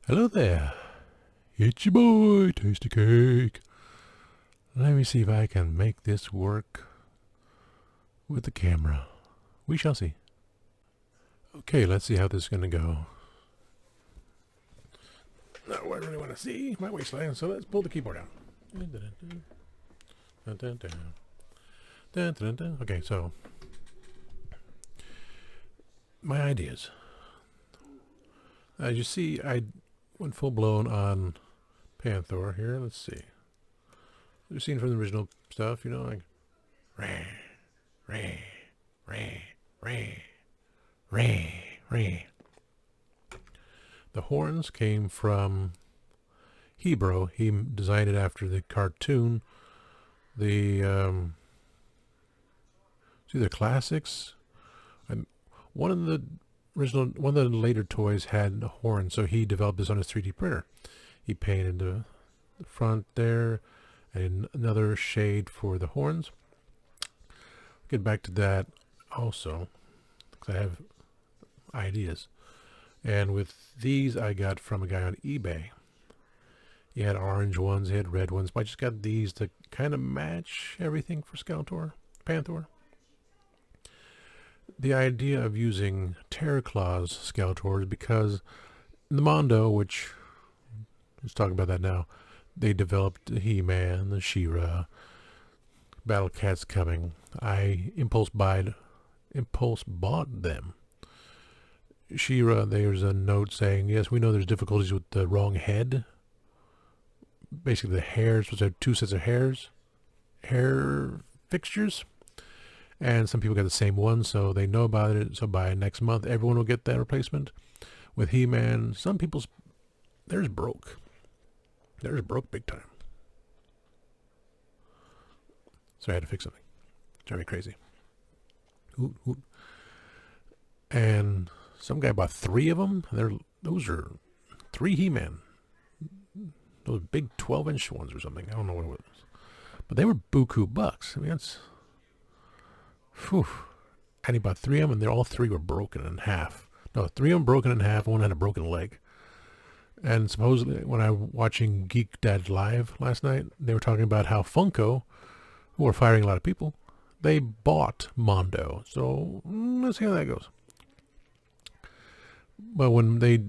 Hello there. It's your boy, Tasty Cake. Let me see if I can make this work with the camera. We shall see. Okay, let's see how this is going to go. Now, I really want to see my waistline, so let's pull the keyboard out. Okay, so my ideas. As you see, I went full blown on Panther here. Let's see. You've seen from the original stuff, you know, like ray, ray, ray, ray, ray, ray. The horns came from Hebrew. He designed it after the cartoon. The it's either classics. One of the later toys had a horn, so he developed this on his 3D printer. He painted the front there and another shade for the horns. Get back to that also, because I have ideas. And with these I got from a guy on eBay. He had orange ones, he had red ones, but I just got these to kind of match everything for Skeletor, Panther. The idea of using Terror Claws Skeletor is because in the Mondo, which, let's talk about that now, they developed the He-Man, the She-Ra, Battle Cat's coming. I impulse bought them. She-Ra, there's a note saying, yes, we know there's difficulties with the wrong head. Basically the hairs, supposed to have two sets of hair fixtures. And some people got the same one, so they know about it. So by next month, everyone will get that replacement. With He-Man, some people's, theirs broke. Theirs broke big time. So I had to fix something. Drive me crazy. Hoot, hoot. And some guy bought 3 of them. Those are 3 He-Man. Those big 12-inch ones or something. I don't know what it was. But they were buku bucks. I mean, that's... Whew. And he bought 3 of them, and all 3 were broken in half. No, 3 of them broken in half, one had a broken leg. And supposedly, when I was watching Geek Dad Live last night, they were talking about how Funko, who are firing a lot of people, they bought Mondo. So, let's see how that goes. But when they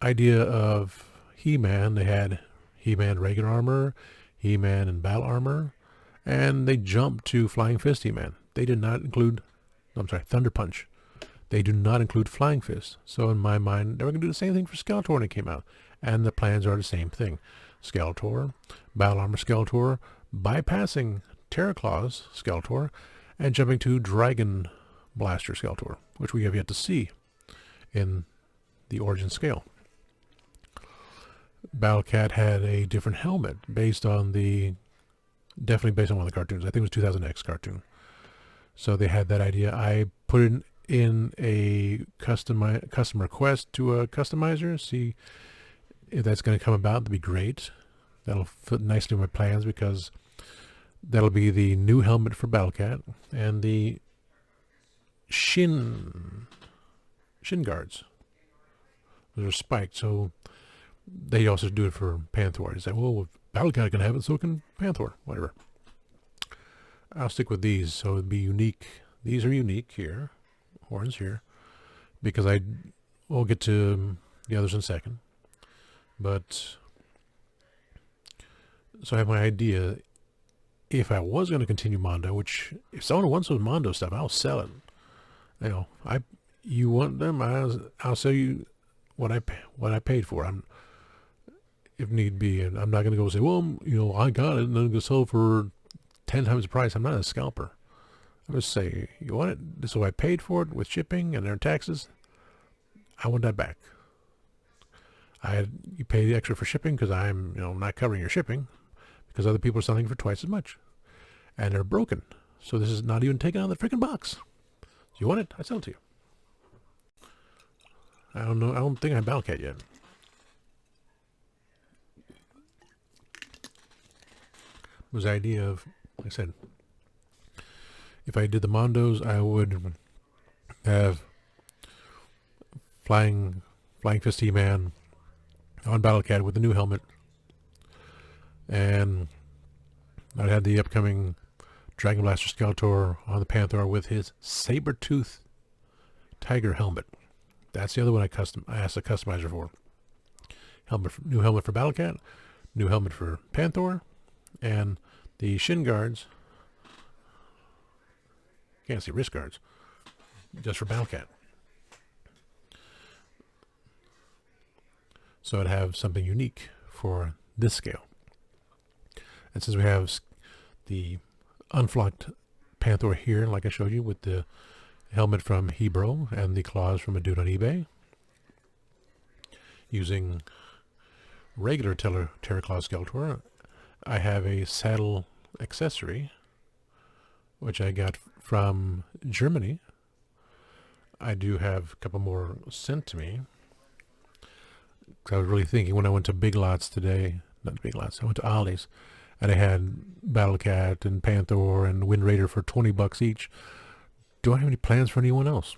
idea of He-Man, they had He-Man regular armor, He-Man in battle armor, and they jumped to Flying Fist He-Man. They did not include, Thunder Punch. They do not include Flying Fist. So in my mind, they were going to do the same thing for Skeletor when it came out. And the plans are the same thing. Skeletor, Battle Armor Skeletor, bypassing Terror Claws Skeletor, and jumping to Dragon Blaster Skeletor, which we have yet to see in the origin scale. Battle Cat had a different helmet definitely based on one of the cartoons. I think it was 2000X cartoon. So they had that idea. I put it in a custom request to a customizer. See if that's going to come about. That'd be great. That'll fit nicely with my plans because that'll be the new helmet for Battle Cat and the shin guards. Those are spiked, so they also do it for Panther. They say, well, if Battle Cat can have it, so can Panther. Whatever. I'll stick with these, so it'd be unique. These are unique here, horns here, because we'll get to the others in a second. But, so I have my idea. If I was going to continue Mondo, which, if someone wants those Mondo stuff, I'll sell it. You know, you want them, I'll sell you what I paid for. If need be, and I'm not going to go say, well, I got it, and then I'm going to sell it for 10 times the price. I'm not a scalper. I'm just say, you want it? So I paid for it with shipping and their taxes. I want that back. You pay the extra for shipping because I'm, not covering your shipping because other people are selling for twice as much, and they're broken. So this is not even taken out of the freaking box. So you want it? I sell it to you. I don't know. I don't think I have Battle Cat yet. It was the idea of, like I said, if I did the Mondos, I would have Flying Fist He-Man, on Battle-Cat with the new helmet. And I had the upcoming Dragon Blaster Skeletor on the Panther with his saber-tooth tiger helmet. That's the other one I asked the customizer for. New helmet for Battle-Cat, new helmet for Panther, and the shin guards. Can't see wrist guards. Just for Battle-Cat. So I'd have something unique for this scale. And since we have the unflocked Panther here, like I showed you, with the helmet from Hebro and the claws from a dude on eBay, using regular Terraclaw Skeletor, I have a saddle accessory, which I got from Germany. I do have a couple more sent to me. I was really thinking when I went to Big Lots today, not Big Lots, I went to Ollie's, and I had Battle-Cat and Panther and Wind Raider for $20 each. Do I have any plans for anyone else?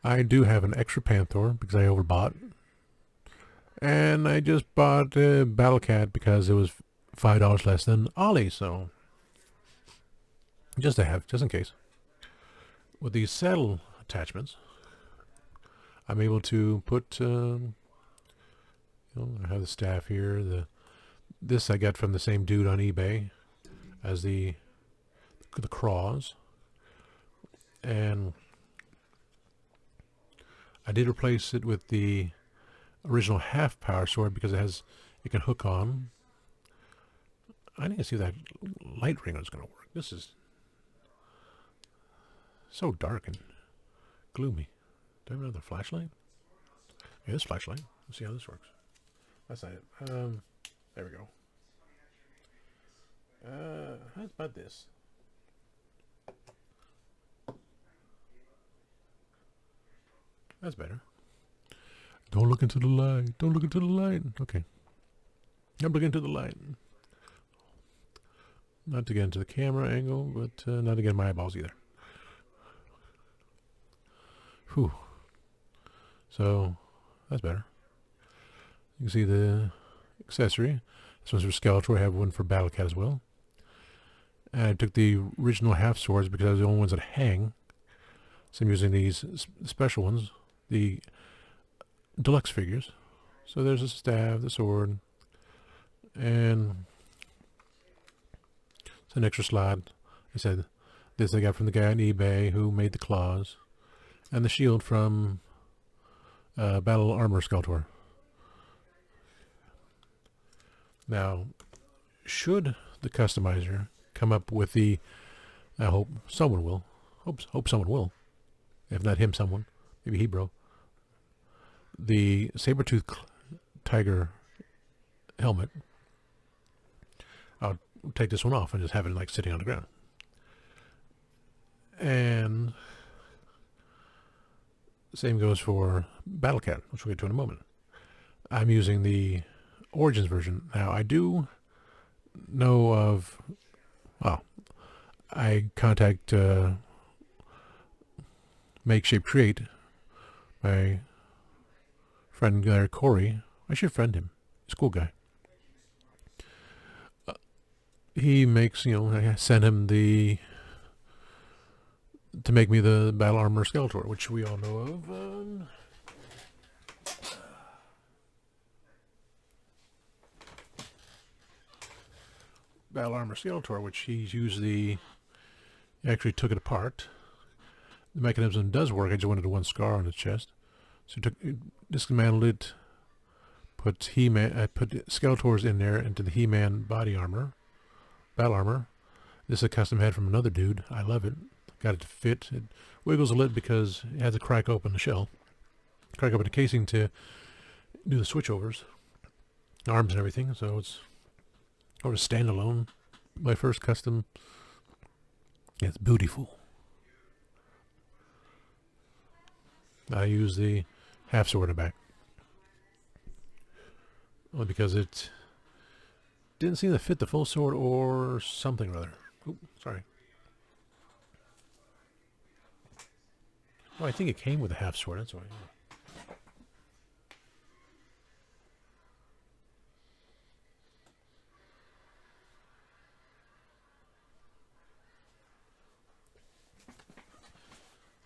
I do have an extra Panther because I overbought. And I just bought Battle-Cat because it was $5 less than Ollie, so just to have, just in case. With these saddle attachments, I'm able to put, I have the staff here. This I got from the same dude on eBay as the craws, and I did replace it with the original half power sword because it can hook on. I need to see if that light ring is going to work. This is so dark and gloomy. Do I have another flashlight? Yeah, this flashlight. Let's see how this works. That's not it. There we go. How about this? That's better. Don't look into the light. Don't look into the light. Okay. I'm looking into the light. Not to get into the camera angle, but not to get my eyeballs either. Whew. So, that's better. You can see the accessory. This one's for Skeletor. I have one for Battle-Cat as well. And I took the original half swords because they're the only ones that hang. So I'm using these special ones, the deluxe figures. So there's the staff, the sword, and it's an extra slot. I said this I got from the guy on eBay who made the claws, and the shield from Battle Armor Skeletor. Now, should the customizer come up with the, I hope someone will, hope someone will, if not him, someone, maybe Hebro, the saber-tooth tiger helmet, I'll take this one off and just have it like sitting on the ground. And same goes for Battle-Cat, which we'll get to in a moment. I'm using the Origins version. Now, I do know of, well, I contact Make Shape Create, my friend there, Corey. I should friend him. He's a cool guy. He makes, I send him to make me the Battle Armor Skeletor, which we all know of. Battle Armor Skeletor, which he's used he actually took it apart. The mechanism does work. I just wanted one scar on his chest. So he dismantled it, put Skeletors in there into the He-Man body armor, battle armor. This is a custom head from another dude. I love it. Got it to fit. It wiggles a little because it has to crack open the shell, crack open the casing to do the switchovers, arms and everything. So it's sort of standalone. My first custom. It's beautiful. I use the half sword in the back. Only because it didn't seem to fit the full sword or something or other. Oop, sorry. Oh, I think it came with a half sword, that's why.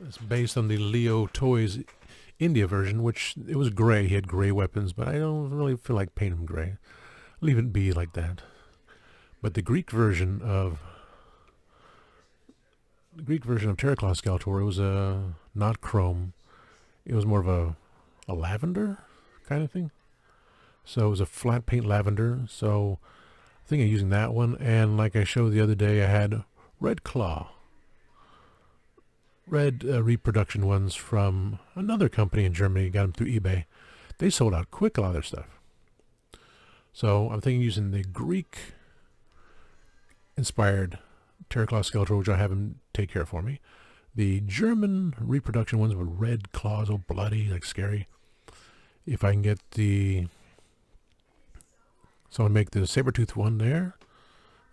It's based on the Leo Toys India version, which it was gray. He had gray weapons, but I don't really feel like painting him gray. Leave it be like that. But the Greek version of Terraclaw Skeletor, it was not chrome. It was more of a lavender kind of thing. So it was a flat paint lavender. So I think I'm using that one. And like I showed the other day, I had red claw. Red reproduction ones from another company in Germany. Got them through eBay. They sold out quick, a lot of their stuff. So I'm thinking using the Greek-inspired Terraclaw Skeletor, which I have him take care of for me. The German reproduction ones with red claws, all bloody, like scary. If I can get the... So I'll make the saber-tooth one there,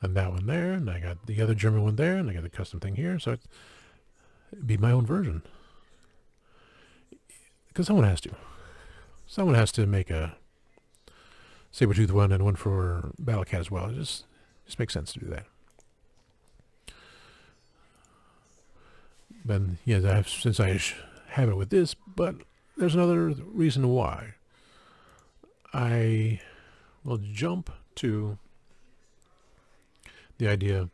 and that one there, and I got the other German one there, and I got the custom thing here, so it'd be my own version. Because someone has to. Someone has to make a saber-tooth one and one for Battle Cat as well. It just makes sense to do that. But yes, since I have it with this, but there's another reason why. I will jump to the idea.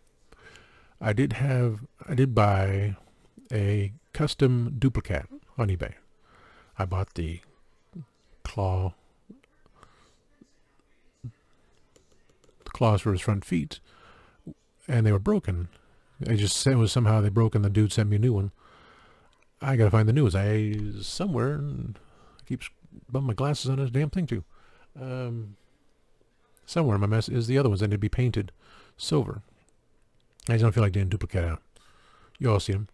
I did buy a custom Dupli-Cat on eBay. I bought the claws for his front feet, and they were broken. I just said it was somehow they broke, and the dude sent me a new one. I gotta find the new ones. Somewhere, and I keep bumping my glasses on this damn thing too. Somewhere in my mess is the other ones, and they'd be painted silver. I just don't feel like doing Dupli-Cat out. You all see them.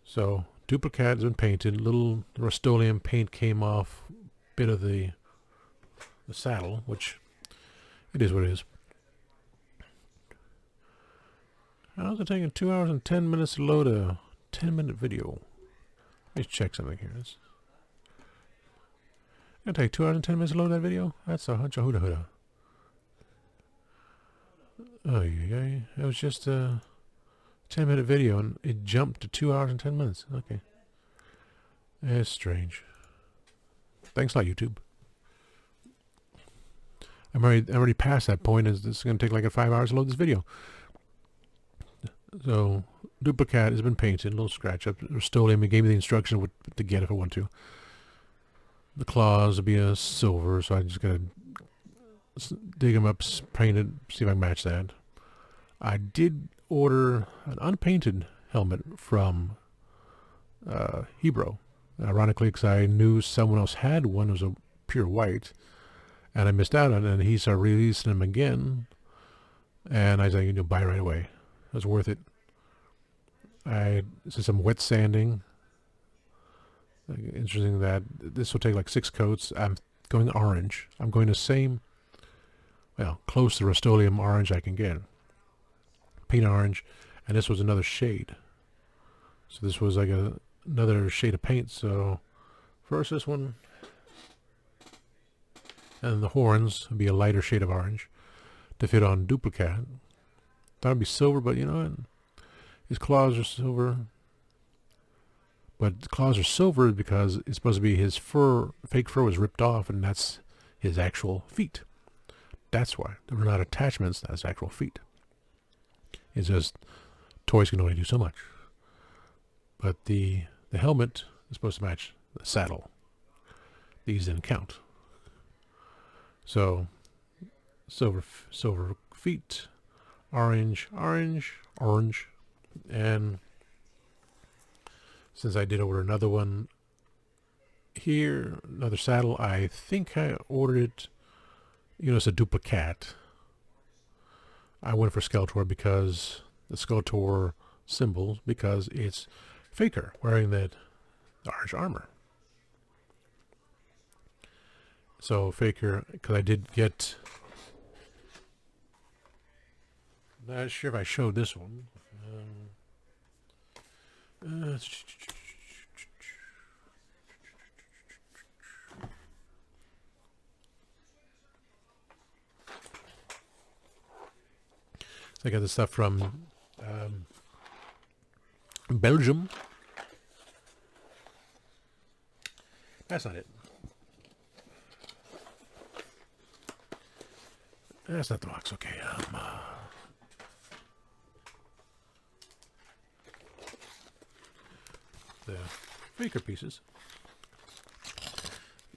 So Dupli-Cat has been painted. Little Rust-Oleum paint came off bit of the saddle, which it is what it is. How's it taking 2 hours and 10 minutes to load a 10-minute video? Let's check something here. It's gonna take 2 hours and 10 minutes to load that video? That's a hunch of huda. Oh, yeah. It was just a 10-minute video, and it jumped to 2 hours and 10 minutes. Okay. It's strange. Thanks a lot, YouTube. I'm already past that point. It's going to take like 5 hours to load this video. So, Dupli-Cat has been painted. A little scratch up. Rust-Oleum. He gave me the instruction to get if I want to. The claws will be a silver, so I just got to dig them up, paint it, see if I can match that. I did order an unpainted helmet from Hebro. Ironically, because I knew someone else had one. It was a pure white, and I missed out on it, and he started releasing them again, and I said, buy right away. It was worth it. I did some wet sanding. Interesting that this will take like 6 coats. I'm going orange. I'm going the same, close to Rust-Oleum orange I can get. Paint orange, and this was another shade. So this was like another shade of paint. So first this one, and the horns would be a lighter shade of orange to fit on Dupli-Cat. Thought it'd be silver, but you know what? His claws are silver. But the claws are silver because it's supposed to be his fur, fake fur was ripped off, and that's his actual feet. That's why. They were not attachments, that's actual feet. It's just toys can only do so much. But the helmet is supposed to match the saddle. These didn't count. So silver feet, orange, and since I did order another one here, another saddle, I think I ordered it, it's a Dupli-Cat. I went for Skeletor because the Skeletor symbol, because it's Faker wearing that orange armor. So Faker, because I did get, not sure if I showed this one. I got this stuff from Belgium. That's not it. That's not the box. Okay. The Faker pieces.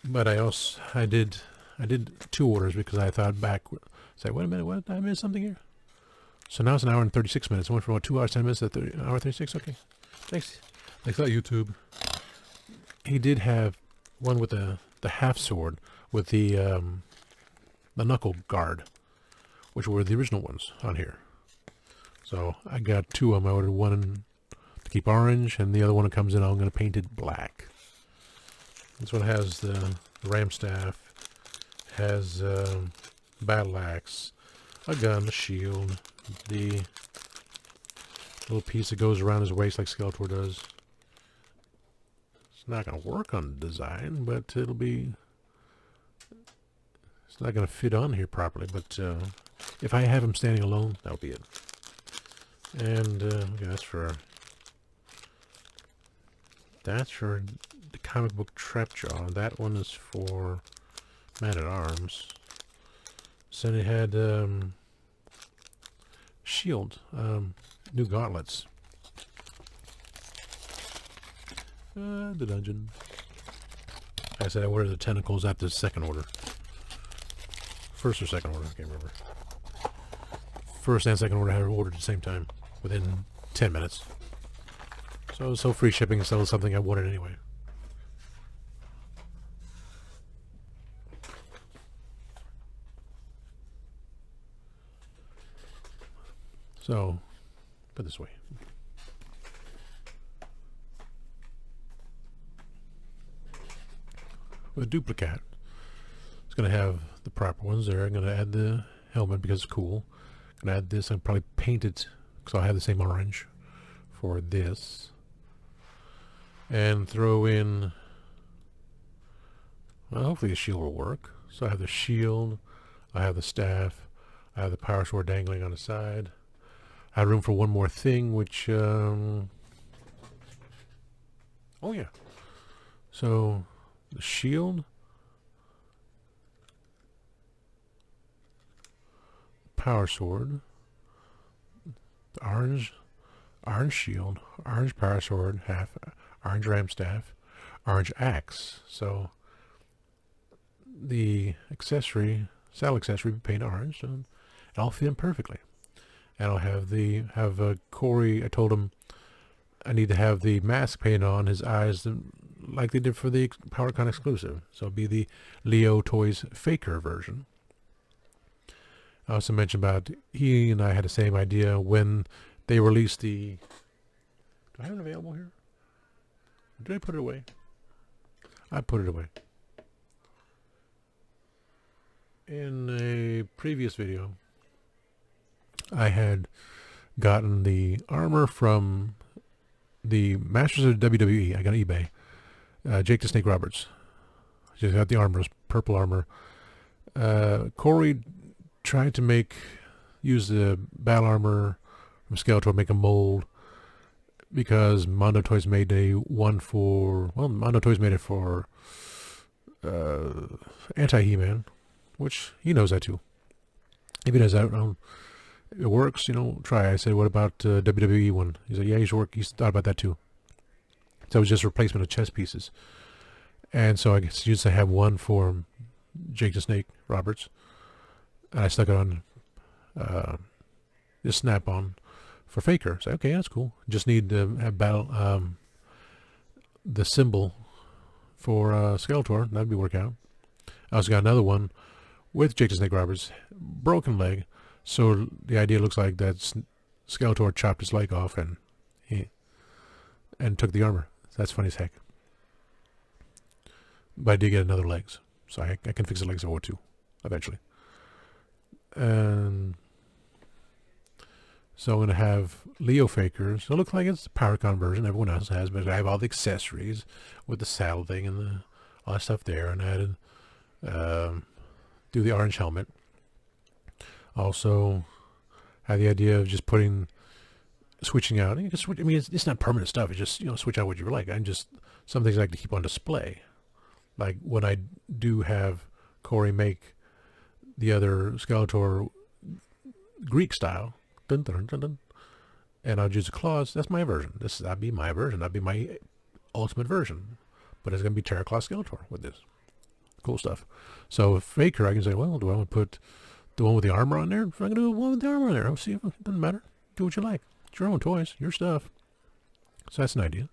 But I did 2 orders because I thought back. Say, wait a minute, what? Did I miss something here? So now it's 1 hour and 36 minutes. I went from about 2 hours 10 minutes to 1 hour 36. Okay. Thanks. Thanks a lot, YouTube. He did have one with the half sword with the knuckle guard, which were the original ones on here. So I got 2 of them. I ordered one to keep orange, and the other one that comes in, I'm going to paint it black. This one has the ram staff, has battle axe, a gun, a shield, the little piece that goes around his waist like Skeletor does. It's not going to work on the design, but it'll be... It's not going to fit on here properly, but if I have him standing alone, that'll be it. And okay, that's for the comic book Trapjaw. That one is for Man-at-Arms. So it had shield, new gauntlets. The dungeon. I said I ordered the tentacles at the second order. First or second order, I can't remember. First and second order I had ordered at the same time, within 10 minutes. So free shipping instead of something I wanted anyway. So, put it this way. With Dupli-Cat, it's going to have the proper ones there. I'm going to add the helmet because it's cool. I'm going to add this. I'll probably paint it because I'll have the same orange for this. And throw in, well, hopefully the shield will work. So I have the shield, I have the staff, I have the power sword dangling on the side. I have room for one more thing, which, oh yeah. So, the shield, power sword, the orange shield, orange power sword, half orange ram staff, orange axe. So the accessory, saddle accessory, be painted orange, and it'll fit in perfectly. And I'll have Corey. I told him I need to have the mask painted on his eyes, like they did for the PowerCon exclusive. So it'll be the Leo Toys Faker version. I also mentioned about he and I had the same idea when they released the... Do I have it available here? Did I put it away? I put it away. In a previous video, I had gotten the armor from the Masters of WWE. I got on eBay. Jake the Snake Roberts. Just got the armor, purple armor. Corey tried to use the battle armor from Skeletor, make a mold, because Mondo Toys made Mondo Toys made it for Anti-He-Man, which he knows that too. If he does that, it works, try. I said, what about WWE one? He said, yeah, he's thought about that too. So it was just a replacement of chess pieces. And so I guess used to have one for Jake the Snake Roberts. And I stuck it on just snap-on for Faker. So okay, that's cool. Just need to have the symbol for Skeletor. That'd be work out. I also got another one with Jake the Snake Roberts, broken leg. So the idea looks like that Skeletor chopped his leg off and took the armor. That's funny as heck. But I did get another legs, so I can fix the legs over too, eventually. And so I'm going to have Leo Faker. So it looks like it's the PowerCon version. Everyone else has, but I have all the accessories with the saddle thing and all that stuff there. And I added do the orange helmet. Also, I had the idea of just switching out. You can switch, it's not permanent stuff. It's just switch out what you like. And just some things I like to keep on display. Like when I do have Corey make the other Skeletor Greek style, dun, dun, dun, dun, and I'll use the claws. That's my version. That'd be my version. That'd be my ultimate version. But it's gonna be Terraclaw Skeletor with this cool stuff. So Faker, I can say, well, do I want to put the one with the armor on there? I'm gonna do one with the armor on there. I'll see if it doesn't matter. Do what you like. It's your own toys, your stuff. So that's an idea.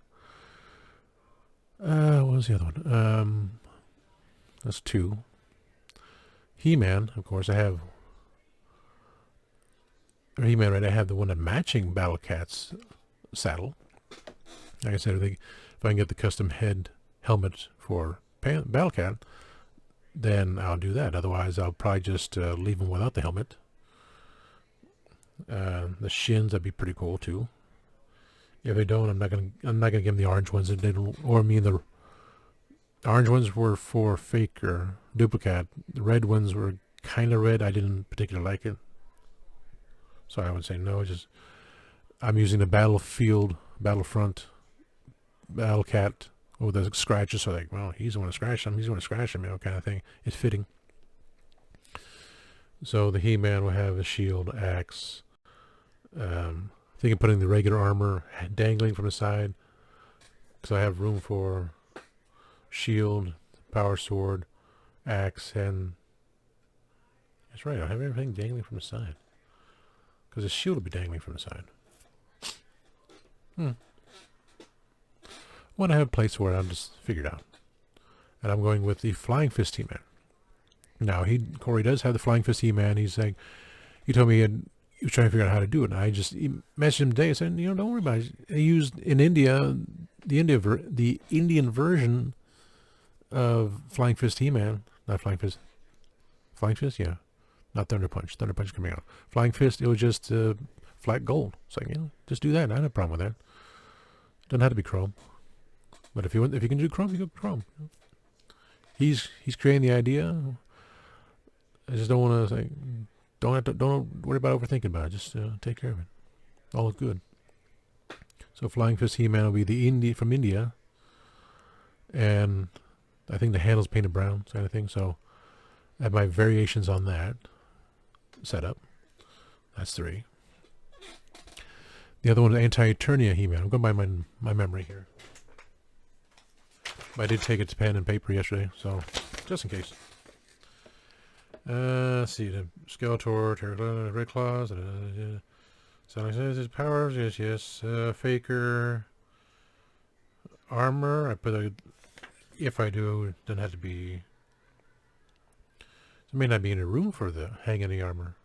What was the other one? That's two. He-Man, of course, I have. He-Man, right? I have the one that matching Battle Cat's saddle. Like I said, if I can get the custom helmet for Battle Cat, then I'll do that. Otherwise, I'll probably just leave him without the helmet. The shins, that'd be pretty cool too. If they don't, I'm not gonna give them the orange ones. If they don't, or I mean the orange ones were for Faker, Dupli-Cat. The red ones were kind of red. I didn't particularly like it, so I would say no. Just I'm using the Battlefront, Battle Cat with the scratches. So like, well, he's the one to scratch him. He's the one to scratch him, kind of thing. It's fitting. So the He-Man will have a shield, axe. Thinking of putting the regular armor dangling from the side, because I have room for shield, power sword, axe, and that's right. I have everything dangling from the side, because the shield will be dangling from the side. When I have a place where I'm just figured out, and I'm going with the Flying Fist He-Man. Now Corey does have the Flying Fist He-Man. He's saying, he told me he was trying to figure out how to do it. And I just messaged him today. I said, don't worry about it. He used in India, the Indian version of Flying Fist He-Man. Not Flying Fist. Flying Fist, yeah. Not Thunder Punch. Thunder Punch coming out. Flying Fist, it was just flat gold. It's like, just do that. I have no problem with that. Doesn't have to be chrome. But if you can do chrome, you go chrome. He's creating the idea. I just don't want to say, don't worry about overthinking about it. Just take care of it. All is good. So Flying Fist He-Man will be from India, and I think the handle's painted brown, kind of thing. So I have my variations on that set up. That's 3. The other one is Anti-Eternia He-Man. I'm going by my memory here. But I did take it to pen and paper yesterday, so just in case. Let's see, the Skeletor, Red Claws, Sonic says his powers, yes, Faker, armor, I put if I do, it doesn't have to be, there may not be any room for the hanging the armor.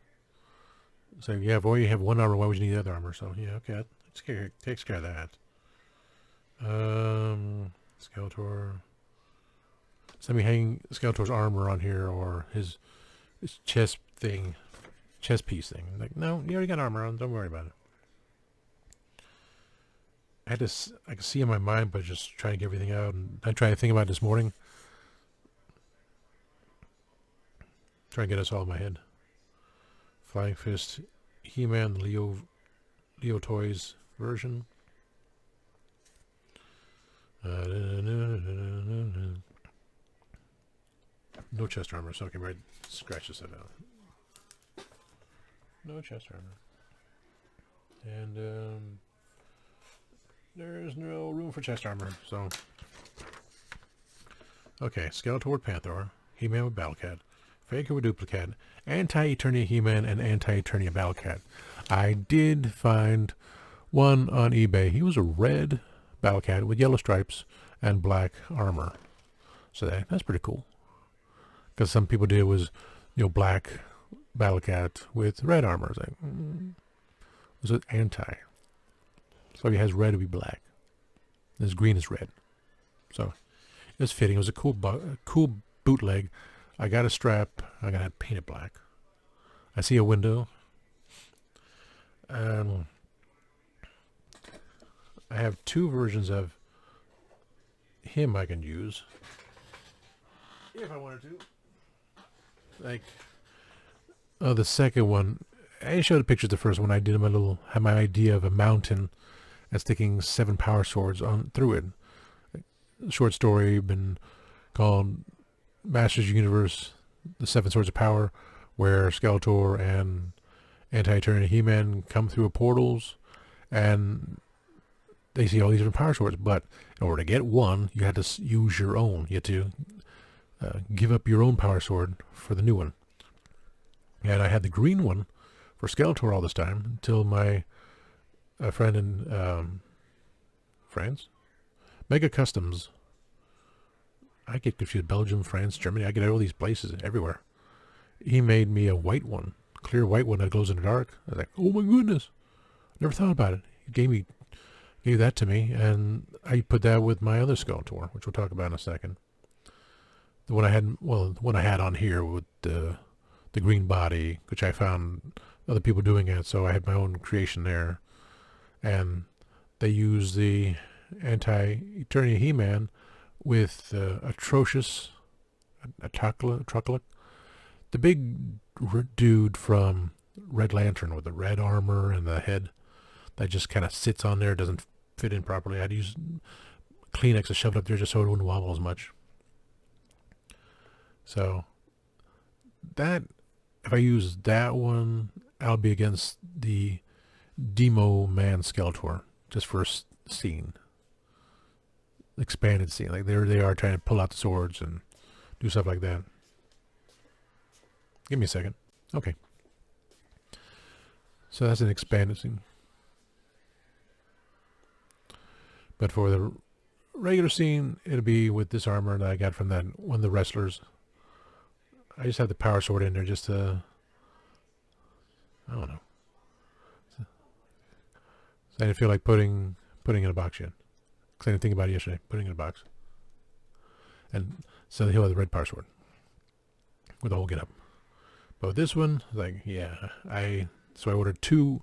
So yeah, boy, you have one armor, why would you need the other armor? So yeah, okay, that takes care of that. Skeletor, so let me hang Skeletor's armor on here, or his chest piece thing. Like, no, you already got armor on. Don't worry about it. I can see in my mind, but just trying to get everything out. And I tried to think about it this morning. Trying to get us all in my head. Flying Fist, He-Man, Leo Toys version. No chest armor, so I can scratch this out. No chest armor. And there's no room for chest armor, so. Okay, Skeletor with Panther, He-Man with Battle Cat, Faker with Dupli-Cat, Anti-Eternia He-Man, and Anti-Eternia Battle Cat. I did find one on eBay. He was a red Battle Cat with yellow stripes and black armor. So that's pretty cool. Because some people did was, black Battle Cat with red armor. It's like, was it anti? So if he has red, it'd be black. His green is red. So it was fitting. It was a cool bootleg. I got a strap. I got it painted black. I see a window. I have 2 versions of him I can use if I wanted to. Like, the second one, I showed the pictures. The first one, I did had my idea of a mountain and sticking 7 power swords on through it. Short story, been called Masters of the Universe, the Seven Swords of Power, where Skeletor and Anti-Eternia He-Man come through portals, and they see all these different power swords. But in order to get one, you had to use your own. You had to give up your own power sword for the new one. And I had the green one for Skeletor all this time until my friend in France, Mega Customs. I get confused. Belgium, France, Germany. I get all these places everywhere. He made me a white one, clear white one that glows in the dark. I was like, oh my goodness, never thought about it. He gave that to me, and I put that with my other Skeletor, which we'll talk about in a second. The one I had on here with the green body, which I found other people doing it, so I had my own creation there. And they use the Anti-Eternia He-Man with Atrocious, Atroclic, the big dude from Red Lantern with the red armor and the head that just kind of sits on there, doesn't fit in properly. I'd use Kleenex to shove it up there just so it wouldn't wobble as much. So that, if I use that one, I'll be against the Demo Man Skeletor, just for a scene, expanded scene. Like there they are trying to pull out the swords and do stuff like that. Give me a second. Okay. So that's an expanded scene. But for the regular scene, it'll be with this armor that I got from that one of the wrestlers. I just have the power sword in there just to, I don't know. So I didn't feel like putting in a box yet. Because I didn't think about it yesterday, putting in a box. And so he'll have the red power sword with the whole get up. But with this one, like, yeah, so I ordered 2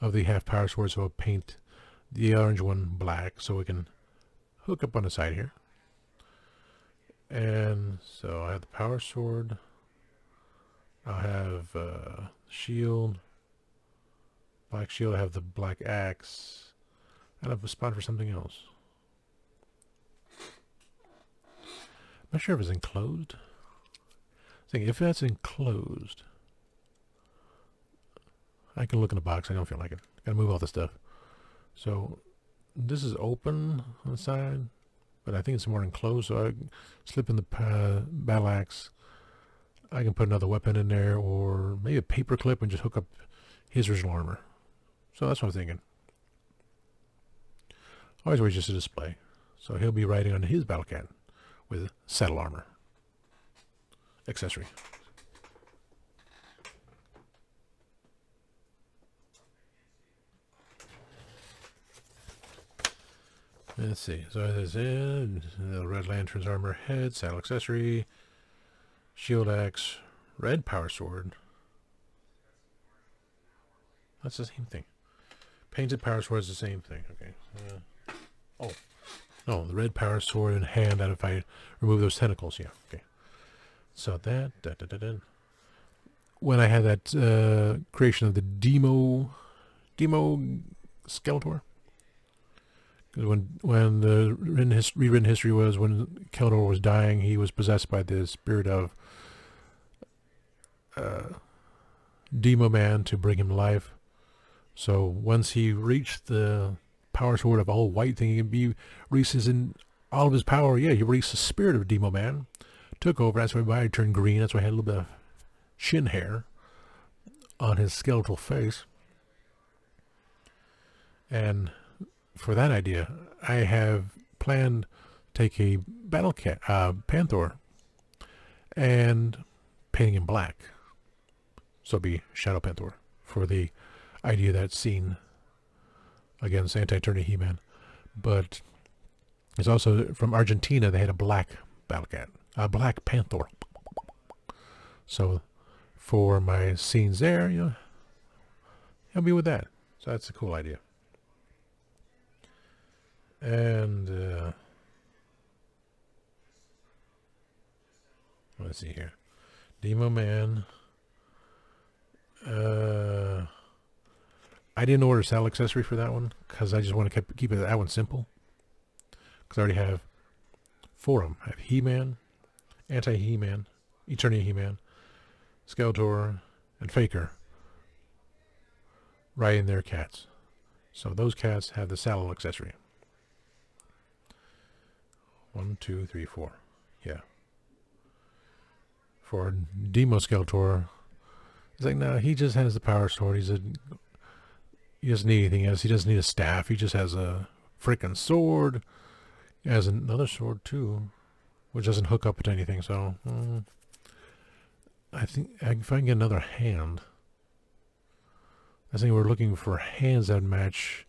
of the half power swords, so I'll paint the orange one black so we can hook up on the side here. And so I have the power sword. I'll have shield, black shield. I have the black axe. I have a spot for something else. I'm not sure if it's enclosed. I think if that's enclosed, I can look in the box. I don't feel like it. Gotta move all the stuff. So this is open on the side, but I think it's more enclosed. So I slip in the battle axe. I can put another weapon in there, or maybe a paper clip and just hook up his original armor. So that's what I'm thinking. Always just a display. So he'll be riding on his battle cat with saddle armor accessory. Let's see. So as I said, the Red Lantern's armor head, saddle accessory, shield axe, red power sword. That's the same thing. Painted power sword is the same thing. Okay. Oh. No, the red power sword in hand, that if I remove those tentacles, yeah. Okay. So that. When I had that creation of the Demo Skeletor, because when the rewritten history was, when Skeletor was dying, he was possessed by the spirit of Demo Man to bring him to life. So once he reached the power sword of all white thing, he releases in all of his power. Yeah, he released the spirit of Demo Man, took over. That's why I turned green. That's why I had a little bit of chin hair on his skeletal face. And for that idea, I have planned to take a battle cat, Panther, and painting him black. So it'll be Shadow Panther for the idea that's seen against Anti-Eternia He-Man. But it's also from Argentina. They had a black battle cat, a black panther. So for my scenes there, you know, I'll be with that. So that's a cool idea. And let's see here, Demo Man. I didn't order a saddle accessory for that one because I just want to keep that one simple. Because I already have 4 of them. I have He-Man, Anti-He-Man, Eternia He-Man, Skeletor, and Faker riding their cats. So those cats have the saddle accessory. 1, 2, 3, 4. Yeah. For Demo Skeletor, it's like, no, he just has the power sword. He doesn't need anything else. He doesn't need a staff. He just has a freaking sword. He has another sword too, which doesn't hook up to anything. So I think if I can get another hand, I think we're looking for hands that match,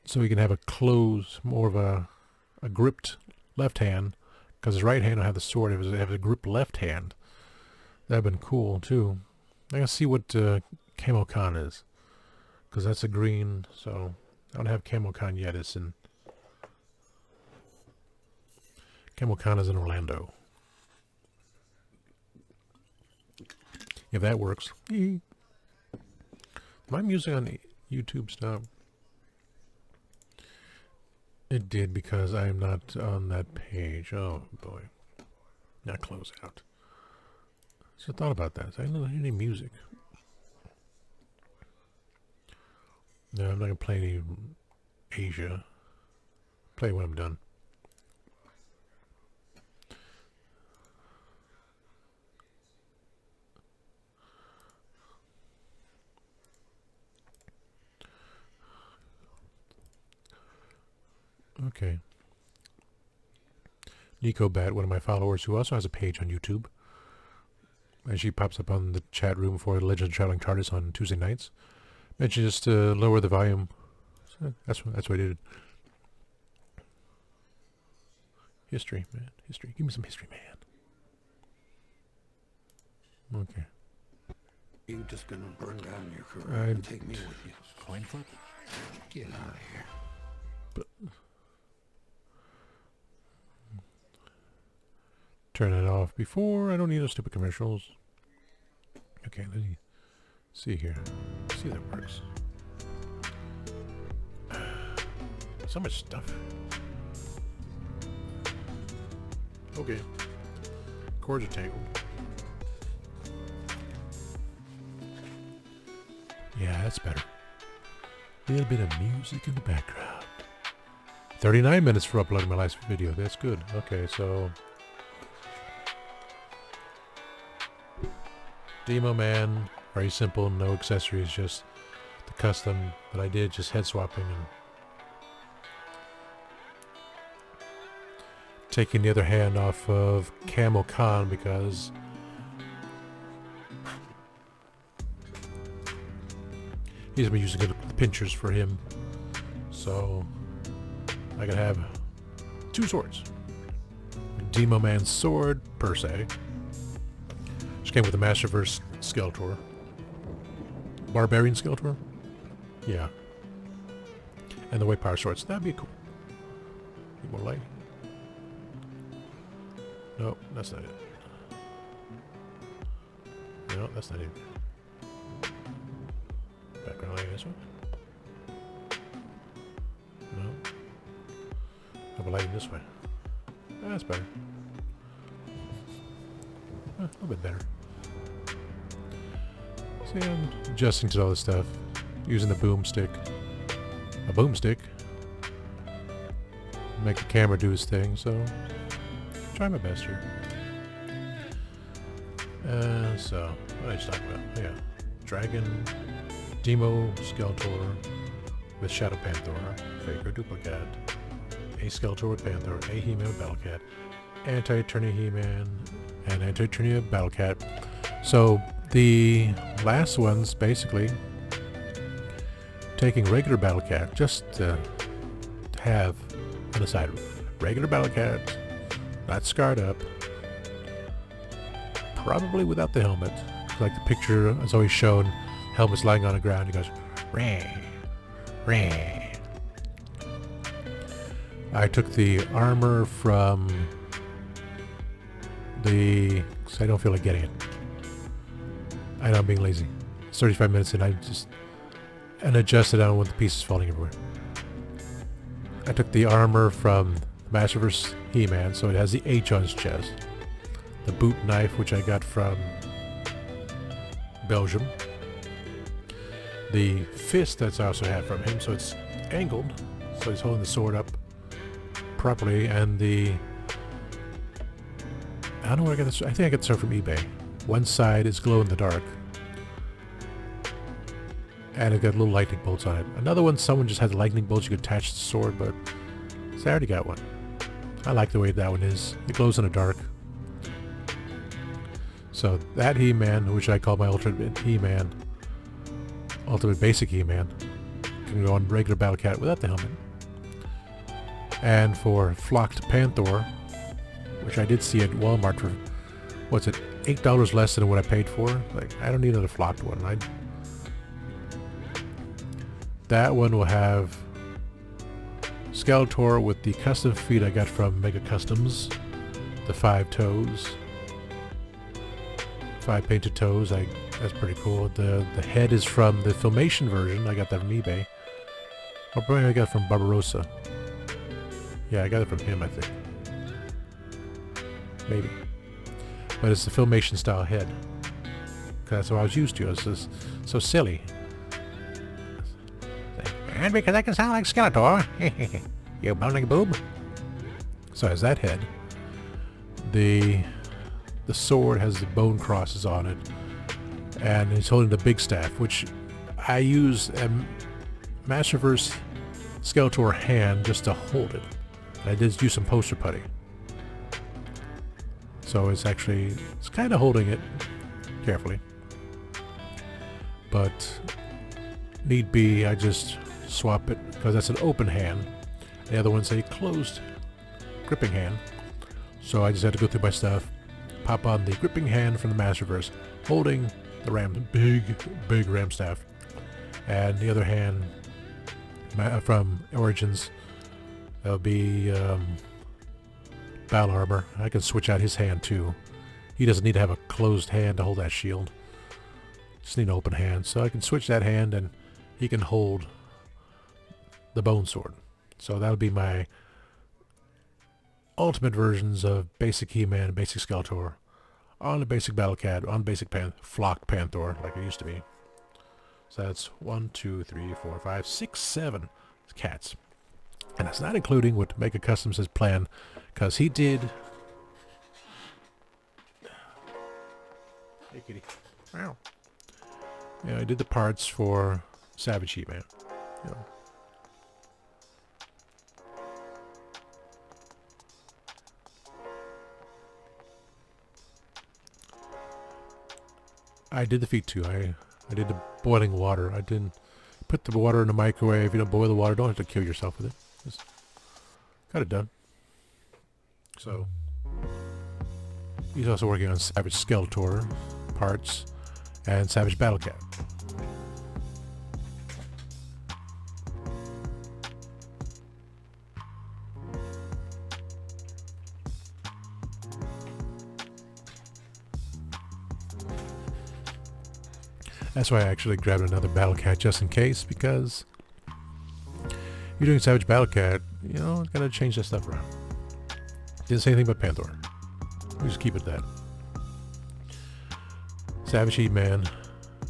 so he can have a closed, more of a gripped left hand, because his right hand will have the sword. If it have a gripped left hand, that'd been cool too. I gotta see what Camo Con is, because that's a green. So I don't have Camo Con yet. It's in Camo Con is in Orlando. If that works. My music on YouTube stopped. It did, because I am not on that page. Oh boy. Not close out. So I thought about that. I don't know any music. No, I'm not going to play any Asia. Play when I'm done. Okay. Nico Bat, one of my followers, who also has a page on YouTube, and she pops up on the chat room for the Legend of Traveling TARDIS on Tuesday nights. Mentioned just to lower the volume. So that's what I did. History, man. History. Give me some history, man. Okay. You just gonna burn down your career and take me with you? Coin flip? Get out of here. But turn it off before. I don't need those stupid commercials. Okay, let me see here. See if that works. So much stuff. Okay. Cords are tangled. Yeah, that's better. A little bit of music in the background. 39 minutes for uploading my last video. That's good. Okay, so Demo Man, very simple, no accessories, just the custom that I did, just head swapping and taking the other hand off of Camo Con, because he's been using the pinchers for him, so I can have two swords. Demo Man's sword, per se. Just came with the Masterverse Skeletor. Barbarian Skeletor? Yeah. And the white power swords. That'd be cool. Need more light? No, that's not it. No, that's not it. Background light this one? No. How about lighting this way? That's better. A little bit better. See, I'm adjusting to all this stuff. Using the boomstick. A boomstick. Make the camera do its thing, so try my best here. So, what did I just talk about? Oh, yeah. Dragon, Demo Skeletor with Shadow Panther, Faker, Dupli-Cat, a Skeletor with Panther, a He-Man with Battlecat, Anti-Eternia He-Man, and Anti-Eternia Battlecat. So the last one's basically taking regular Battlecat, just to have on the side. Regular Battlecat, not scarred up, probably without the helmet. Like the picture is always shown, helmet's lying on the ground, he goes, "Rah, rah." I took the armor from the... I don't feel like getting it. I know I'm being lazy. It's 35 minutes and I just... and adjusted on with the pieces falling everywhere. I took the armor from the Masterverse He-Man, so it has the H on his chest. The boot knife, which I got from Belgium. The fist that's I also had from him, so it's angled, so he's holding the sword up properly, and the... I don't know where I got this. I think I got this from eBay. One side is glow in the dark, and it got little lightning bolts on it. Another one, someone just had the lightning bolts you could attach to the sword, but so I already got one. I like the way that one is. It glows in the dark. So that He-Man, which I call my Ultimate He-Man, Ultimate Basic He-Man, can go on regular Battle Cat without the helmet. And for Flocked Panther, which I did see at Walmart for, what's it, $8 less than what I paid for. Like, I don't need another flocked one. That one will have Skeletor with the custom feet I got from Mega Customs, the 5 toes, 5 painted toes. That's pretty cool. The head is from the Filmation version. I got that from eBay. Or probably I got it from Barbarossa. Yeah, I got it from him, I think. Maybe. But it's the Filmation style head. That's what I was used to. It's just so silly. And because I can sound like Skeletor. You bounding boob. So it has that head. The sword has the bone crosses on it. And he's holding the big staff, which I use a Masterverse Skeletor hand just to hold it. I did use some poster putty. So it's kind of holding it carefully. But need be, I just swap it because that's an open hand. The other one's a closed gripping hand. So I just had to go through my stuff, pop on the gripping hand from the Masterverse, holding the big ram staff, and the other hand from Origins, that'll be Battle Armor. I can switch out his hand too. He doesn't need to have a closed hand to hold that shield. Just need an open hand. So I can switch that hand and he can hold the bone sword. So that'll be my ultimate versions of basic He-Man and basic Skeletor on the basic Battle Cat, on basic Flocked Panther like it used to be. So that's 1, 2, 3, 4, 5, 6, 7 cats. And that's not including what Mega Customs has planned, because he did... Hey, kitty. Wow. Yeah, I did the parts for Savage He-Man. You know. I did the feet too. I did the boiling water. I didn't put the water in the microwave. You don't boil the water. Don't have to kill yourself with it. Just got it done. So he's also working on Savage Skeletor parts and Savage Battle Cat. That's why I actually grabbed another Battle Cat just in case, because you're doing Savage Battle Cat, you know, gotta change that stuff around. Didn't say anything about Panther. We just keep it that. Savage He-Man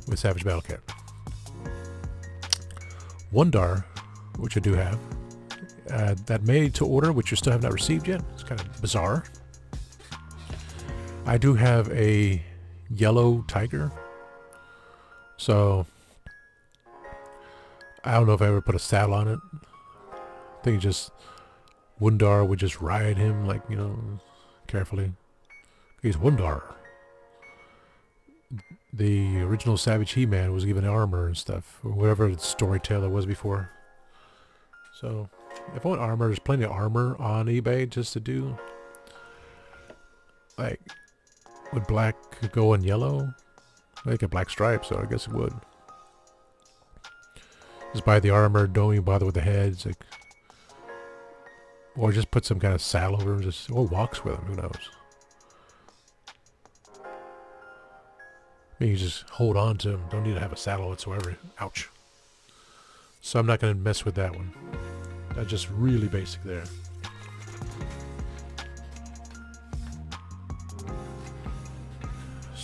with Savage Battle Cat. Wondar, which I do have. That made to order, which you still have not received yet. It's kind of bizarre. I do have a yellow tiger. So, I don't know if I ever put a saddle on it. I think just Wundar would just ride him, like, you know, carefully. He's Wundar. The original Savage He-Man was given armor and stuff, or whatever storyteller was before. So, if I want armor, there's plenty of armor on eBay just to do. Like, would black go on yellow? Like a black stripe, so I guess it would. Just buy the armor, don't even bother with the heads, like, or just put some kind of saddle over him, or walks with him, who knows. Maybe you just hold on to him, don't need to have a saddle whatsoever. Ouch. So I'm not going to mess with that one. That's just really basic there.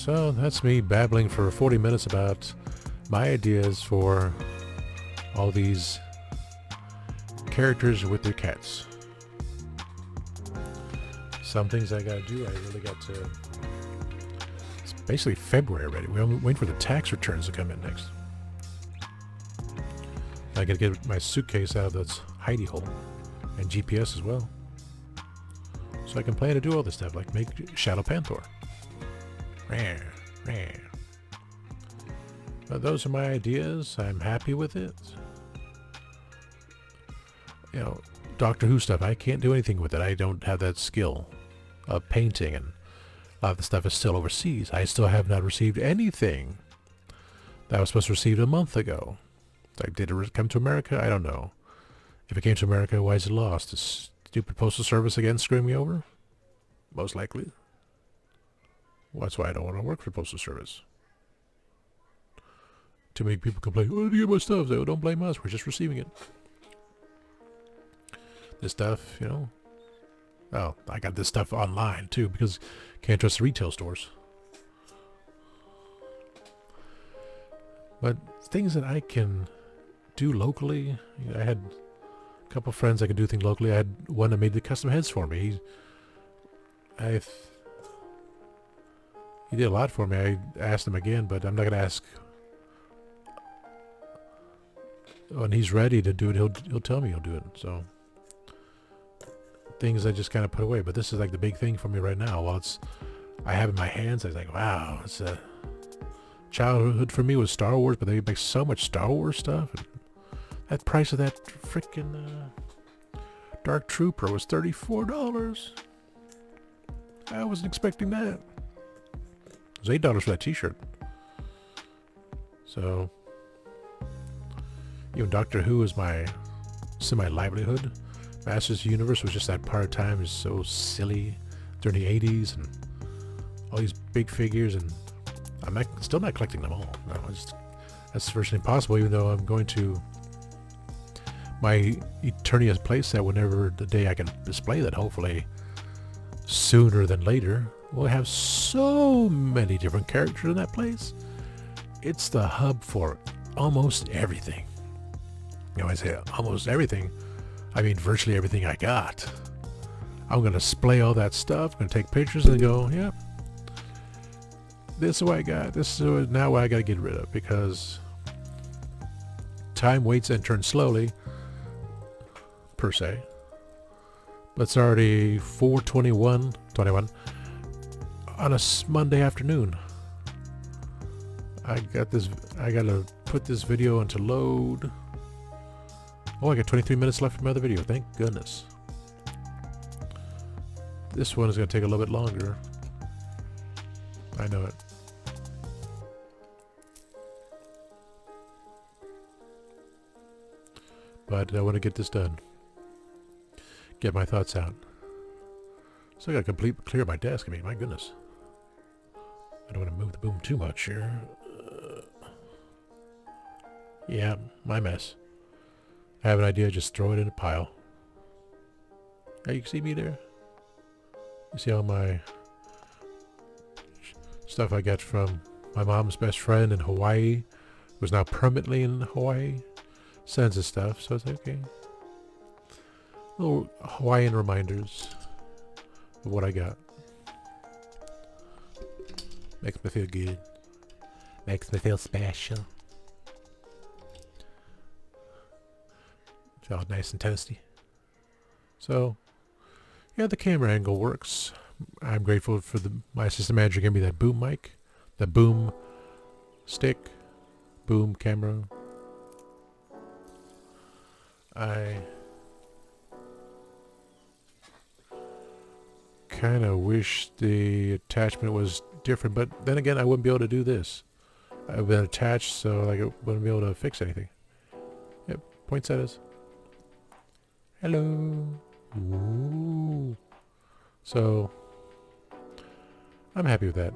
So that's me babbling for 40 minutes about my ideas for all these characters with their cats. Some things I gotta do, I really got to... It's basically February already. We're waiting for the tax returns to come in next. I gotta get my suitcase out of this hidey hole. And GPS as well. So I can plan to do all this stuff, like make Shadow Panther. But those are my ideas. I'm happy with it. You know, Doctor Who stuff, I can't do anything with it. I don't have that skill of painting, and a lot of the stuff is still overseas. I still have not received anything that I was supposed to receive a month ago. Like, did it come to America? I don't know. If it came to America, why is it lost? Is stupid postal service again screwing me over? Most likely. Well, that's why I don't want to work for postal service. Too many people complain, "Oh, did you get my stuff?" So don't blame us. We're just receiving it. This stuff, you know. Oh, I got this stuff online too because can't trust the retail stores. But things that I can do locally, you know, I had a couple friends that could do things locally. I had one that made the custom heads for me. He did a lot for me. I asked him again, but I'm not gonna ask. When he's ready to do it, he'll tell me he'll do it. So things I just kind of put away. But this is like the big thing for me right now. While I have it in my hands, I was like, wow, it's a childhood for me was Star Wars, but they make so much Star Wars stuff. And that price of that freaking Dark Trooper was $34. I wasn't expecting that. It was $8 for that t-shirt. So even Doctor Who is my semi-livelihood. Masters of the Universe was just that part-time, is so silly during the 80s, and all these big figures, and I'm still not collecting them all. No, that's virtually impossible, even though I'm going to my Eternia playset whenever the day I can display that, hopefully sooner than later. We'll have so many different characters in that place. It's the hub for almost everything. You know, I say almost everything. I mean virtually everything I got. I'm going to display all that stuff. I'm going to take pictures and go, yep. This is what I got. This is now what I got to get rid of, because time waits and turns slowly, per se. But it's already 4:21 on a Monday afternoon. I got to put this video into load. Oh, I got 23 minutes left for my other video. Thank goodness. This one is going to take a little bit longer. I know it. But I want to get this done. Get my thoughts out. So I got to clear my desk. I mean, my goodness. I don't want to move the boom too much here. Yeah, my mess. I have an idea, just throw it in a pile. Now you can see me there. You see all my stuff I got from my mom's best friend in Hawaii, who's now permanently in Hawaii. Sends us stuff, so it's like, okay. Little Hawaiian reminders of what I got. Makes me feel good. Makes me feel special. It's all nice and toasty. So, yeah, the camera angle works. I'm grateful for my assistant manager gave me that boom mic, the boom stick, boom camera. I kind of wish the attachment was different, but then again, I wouldn't be able to do this. I've been attached, so like, I wouldn't be able to fix anything. Yep, poinsettias. Hello. Ooh. So, I'm happy with that.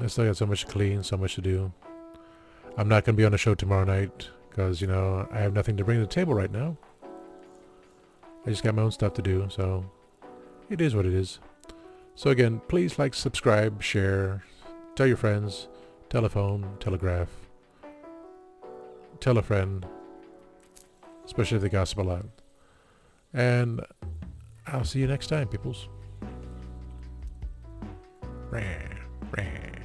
I still got so much to clean, so much to do. I'm not going to be on the show tomorrow night because, you know, I have nothing to bring to the table right now. I just got my own stuff to do, so it is what it is. So again, please like, subscribe, share, tell your friends, telephone, telegraph, tell a friend, especially if they gossip a lot. And I'll see you next time, peoples. Rah, rah.